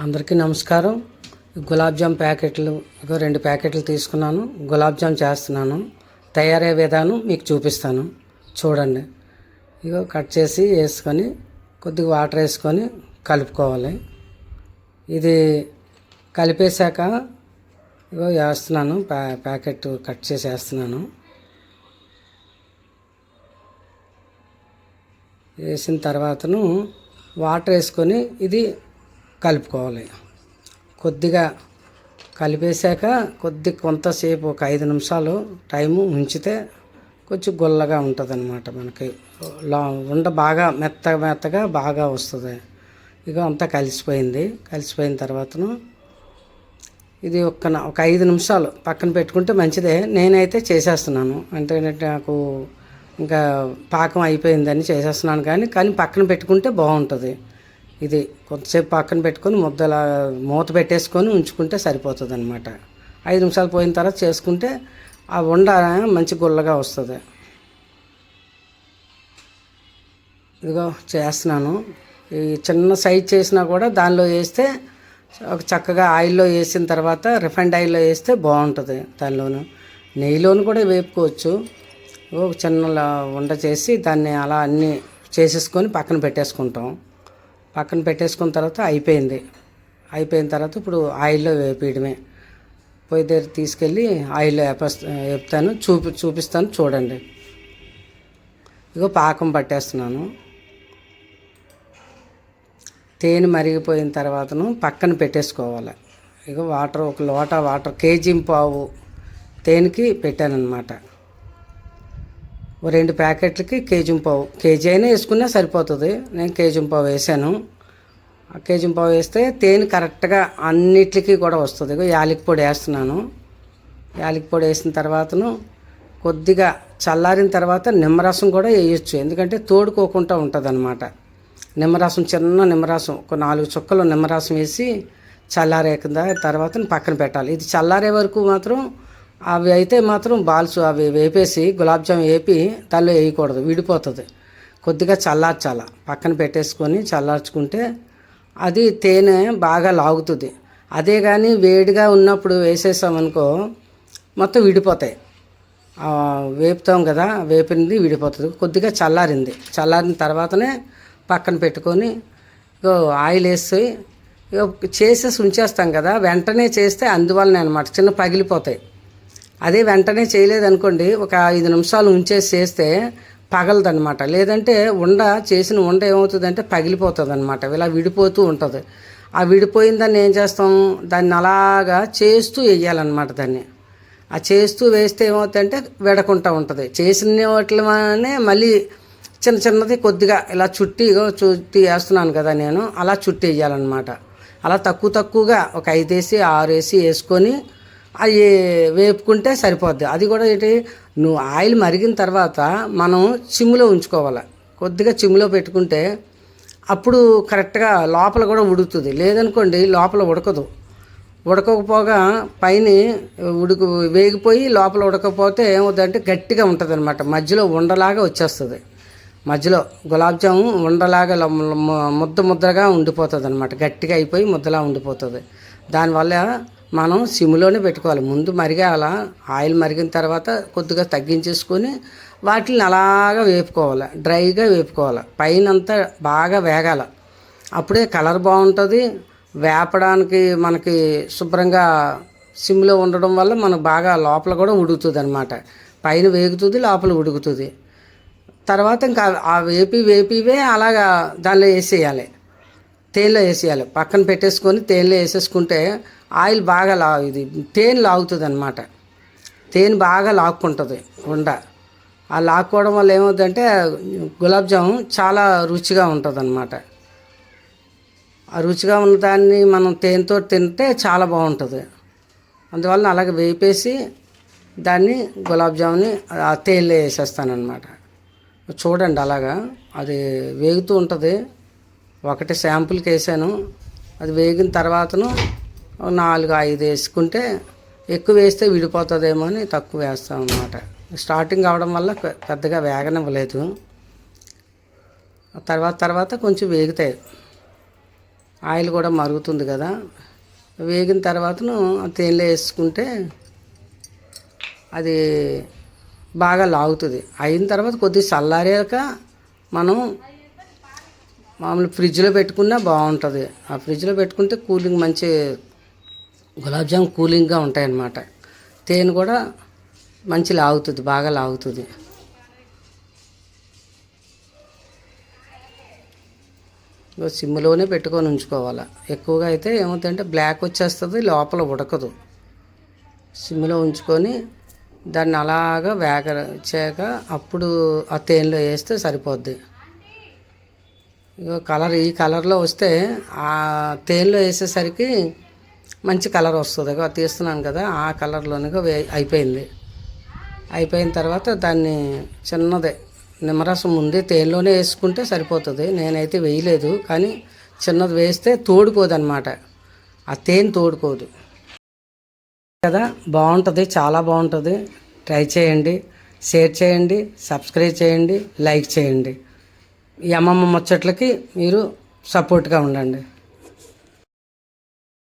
అందరికీ నమస్కారం. గులాబ్ జామ్ ప్యాకెట్లు ఇగో 2 ప్యాకెట్లు తీసుకున్నాను. గులాబ్ జామ్ చేస్తున్నాను. తయారయ్యే విధానం మీకు చూపిస్తాను, చూడండి. ఇగో కట్ చేసి వేసుకొని కొద్దిగా వాటర్ వేసుకొని కలుపుకోవాలి. ఇది కలిపేశాక ఇగో వేస్తున్నాను, ప్యాకెట్ కట్ చేసి వేస్తున్నాను. వేసిన తర్వాతను వాటర్ వేసుకొని ఇది కలుపుకోవాలి. కొద్దిగా కలిపేశాక కొంతసేపు ఒక 5 నిమిషాలు టైము ఉంచితే కొంచెం గుల్లగా ఉంటుంది అన్నమాట. మనకి ఉండ బాగా మెత్తగా బాగా వస్తుంది. ఇక అంతా కలిసిపోయిన తర్వాతను ఇది ఒక 5 నిమిషాలు పక్కన పెట్టుకుంటే మంచిదే. నేనైతే చేసేస్తున్నాను, అంటే నాకు ఇంకా పాకం అయిపోయిందని చేసేస్తున్నాను. కానీ పక్కన పెట్టుకుంటే బాగుంటుంది. ఇది కొంతసేపు పక్కన పెట్టుకొని మూత పెట్టేసుకొని ఉంచుకుంటే సరిపోతుంది అన్నమాట. 5 నిమిషాలు పోయిన తర్వాత చేసుకుంటే ఆ ఉండ మంచి గుల్లగా వస్తుంది. ఇదిగో చేస్తున్నాను. ఈ చిన్న సైజ్ చేసినా కూడా దానిలో వేస్తే చక్కగా ఆయిల్లో వేసిన తర్వాత రిఫైండ్ ఆయిల్లో వేస్తే బాగుంటుంది. దానిలోను నెయ్యిలోను కూడా వేపుకోవచ్చు. ఒక చిన్న ఉండ చేసి దాన్ని అలా అన్నీ చేసేసుకొని పక్కన పెట్టేసుకున్న తర్వాత అయిపోయిన తర్వాత ఇప్పుడు ఆయిల్లో వేపేయడమే. పొయ్యి దగ్గర తీసుకెళ్ళి ఆయిల్లో వేపుతాను, చూపిస్తాను, చూడండి. ఇగో పాకం పట్టేస్తున్నాను. తేనె మరిగిపోయిన తర్వాతను పక్కన పెట్టేసుకోవాలి. ఇగో ఒక లోటా వాటర్ 1.5 కేజీ తేనెకి పెట్టానన్నమాట. 2 ప్యాకెట్లకి 1.5 కేజీ అయినా వేసుకున్నా సరిపోతుంది. నేను 1.5 కేజీ వేసాను. 1.5 కేజీ వేస్తే తేనె కరెక్ట్గా అన్నిటికీ కూడా వస్తుంది. యాలకి పొడి వేస్తున్నాను. యాలకి పొడి వేసిన తర్వాతను కొద్దిగా చల్లారిన తర్వాత నిమ్మరసం కూడా వేయచ్చు, ఎందుకంటే తోడుకోకుండా ఉంటుంది అన్నమాట. చిన్న నిమ్మరసం ఒక 4 చుక్కలు నిమ్మరసం వేసి చల్లారేకిన తర్వాత పక్కన పెట్టాలి. ఇది చల్లారే వరకు మాత్రం అవి అయితే మాత్రం బాల్స్ అవి వేపేసి గులాబ్ జామ్ వేపి దానిలో వేయకూడదు, విడిపోతుంది. కొద్దిగా చల్లార్చాల, పక్కన పెట్టేసుకొని చల్లార్చుకుంటే అది తేనె బాగా లాగుతుంది. అదే కానీ వేడిగా ఉన్నప్పుడు వేసేసామనుకో మొత్తం విడిపోతాయి. వేపుతాం కదా, వేపింది విడిపోతుంది. కొద్దిగా చల్లారిన తర్వాతనే పక్కన పెట్టుకొని ఆయిల్ వేసి చేసేసి ఉంచేస్తాం కదా, వెంటనే చేస్తే అందువల్లనే అనమాట చిన్న పగిలిపోతాయి. అదే వెంటనే చేయలేదనుకోండి, ఒక 5 నిమిషాలు ఉంచేసి చేస్తే పగలదనమాట. లేదంటే చేసిన ఉండ ఏమవుతుందంటే పగిలిపోతుంది అనమాట, ఇలా విడిపోతూ ఉంటుంది. ఆ విడిపోయిన దాన్ని ఏం చేస్తాం, దాన్ని అలాగా చేస్తూ వేయాలన్నమాట. దాన్ని చేస్తూ వేస్తే ఏమవుతుందంటే విడకుండా ఉంటుంది. చేసిన వాటిలోనే మళ్ళీ చిన్నది కొద్దిగా ఇలా చుట్టి వేస్తున్నాను కదా నేను, అలా చుట్టి వేయాలన్నమాట. అలా తక్కువగా ఒక 5 వేసి 6 వేసి వేసుకొని అవి వేపుకుంటే సరిపోద్ది. అది కూడా నువ్వు ఆయిల్ మరిగిన తర్వాత మనం సిమ్లో ఉంచుకోవాలి. కొద్దిగా సిమ్లో పెట్టుకుంటే అప్పుడు కరెక్ట్గా లోపల కూడా ఉడుకుతుంది. లేదనుకోండి లోపల ఉడకకపోగా పైన వేగిపోయి లోపల ఉడకపోతే ఏమవుతుందంటే గట్టిగా ఉంటుంది అనమాట. మధ్యలో ఉండలాగా వచ్చేస్తుంది. మధ్యలో గులాబ్ జాము ఉండలాగా ముద్దగా ఉండిపోతుంది అనమాట. గట్టిగా అయిపోయి ముద్దలా ఉండిపోతుంది. దానివల్ల మనం సిమ్లోనే పెట్టుకోవాలి. ముందు మరిగాల ఆయిల్ మరిగిన తర్వాత కొద్దిగా తగ్గించేసుకొని వాటిని అలాగా వేపుకోవాలి, డ్రైగా వేపుకోవాలి. పైన అంతా బాగా వేగాల, అప్పుడే కలర్ బాగుంటుంది. వేపడానికి మనకి శుభ్రంగా సిమ్లో ఉండడం వల్ల మనకు బాగా లోపల కూడా ఉడుకుతుంది అనమాట. పైన వేగుతుంది, లోపల ఉడుకుతుంది. తర్వాత ఇంకా ఆ వేపివే అలాగా దానిలో వేసేయాలి, తేనెలో వేసేయాలి. పక్కన పెట్టేసుకొని తేనెలో వేసేసుకుంటే ఆయిల్ బాగా ఇది తేనె లాగుతుంది అనమాట. తేనె బాగా లాక్కుంటుంది ఉండ. ఆ లాక్కోవడం వల్ల ఏమవుతుందంటే గులాబ్ జాము చాలా రుచిగా ఉంటుంది అనమాట. ఆ రుచిగా ఉన్న దాన్ని మనం తేనెతో తింటే చాలా బాగుంటుంది. అందువల్ల అలాగే వేపేసి దాన్ని గులాబ్ జాముని ఆ తేనెలో వేసేస్తానమాట. చూడండి, అలాగా అది వేగుతూ ఉంటుంది. ఒకటి శాంపుల్కి వేసాను. అది వేగిన తర్వాతను 4, 5 వేసుకుంటే, ఎక్కువ వేస్తే విడిపోతుందేమో అని తక్కువ వేస్తాం అన్నమాట. స్టార్టింగ్ అవడం వల్ల పెద్దగా వేగనివ్వలేదు. తర్వాత కొంచెం వేగుతాయి. ఆయిల్ కూడా మరుగుతుంది కదా, వేగిన తర్వాతను తేనెలో వేసుకుంటే అది బాగా లాగుతుంది. అయిన తర్వాత కొద్దిగా చల్లారాక మనం మామూలు ఫ్రిడ్జ్లో పెట్టుకున్నా బాగుంటుంది. ఆ ఫ్రిడ్జ్లో పెట్టుకుంటే కూలింగ్ మంచి గులాబ్ జామ్ కూలింగ్గా ఉంటాయన్నమాట. తేనె కూడా మంచి లాగుతుంది, బాగా లాగుతుంది. సిమ్లోనే పెట్టుకొని ఉంచుకోవాలి. ఎక్కువగా అయితే ఏమవుతుందంటే బ్లాక్ వచ్చేస్తుంది, లోపల ఉడకదు. సిమ్లో ఉంచుకొని దాన్ని అలాగా వేగచ్చాక అప్పుడు ఆ తేనెలో వేస్తే సరిపోద్ది. ఇగో కలర్ ఈ కలర్లో వస్తే ఆ తేనెలో వేసేసరికి మంచి కలర్ వస్తుంది. ఇగో తీస్తున్నాను కదా, ఆ కలర్లోనే అయిపోయింది. అయిపోయిన తర్వాత దాన్ని చిన్నదే నిమ్మరసం ముందే తేనెలోనే వేసుకుంటే సరిపోతుంది. నేనైతే వేయలేదు, కానీ చిన్నది వేస్తే తోడుకోదన్నమాట, ఆ తేనె తోడుకోదు కదా. బాగుంటుంది, చాలా బాగుంటుంది. ట్రై చేయండి, షేర్ చేయండి, సబ్స్క్రైబ్ చేయండి, లైక్ చేయండి. ఈ అమ్మమ్మ ముచ్చట్లకి మీరు సపోర్ట్గా ఉండండి.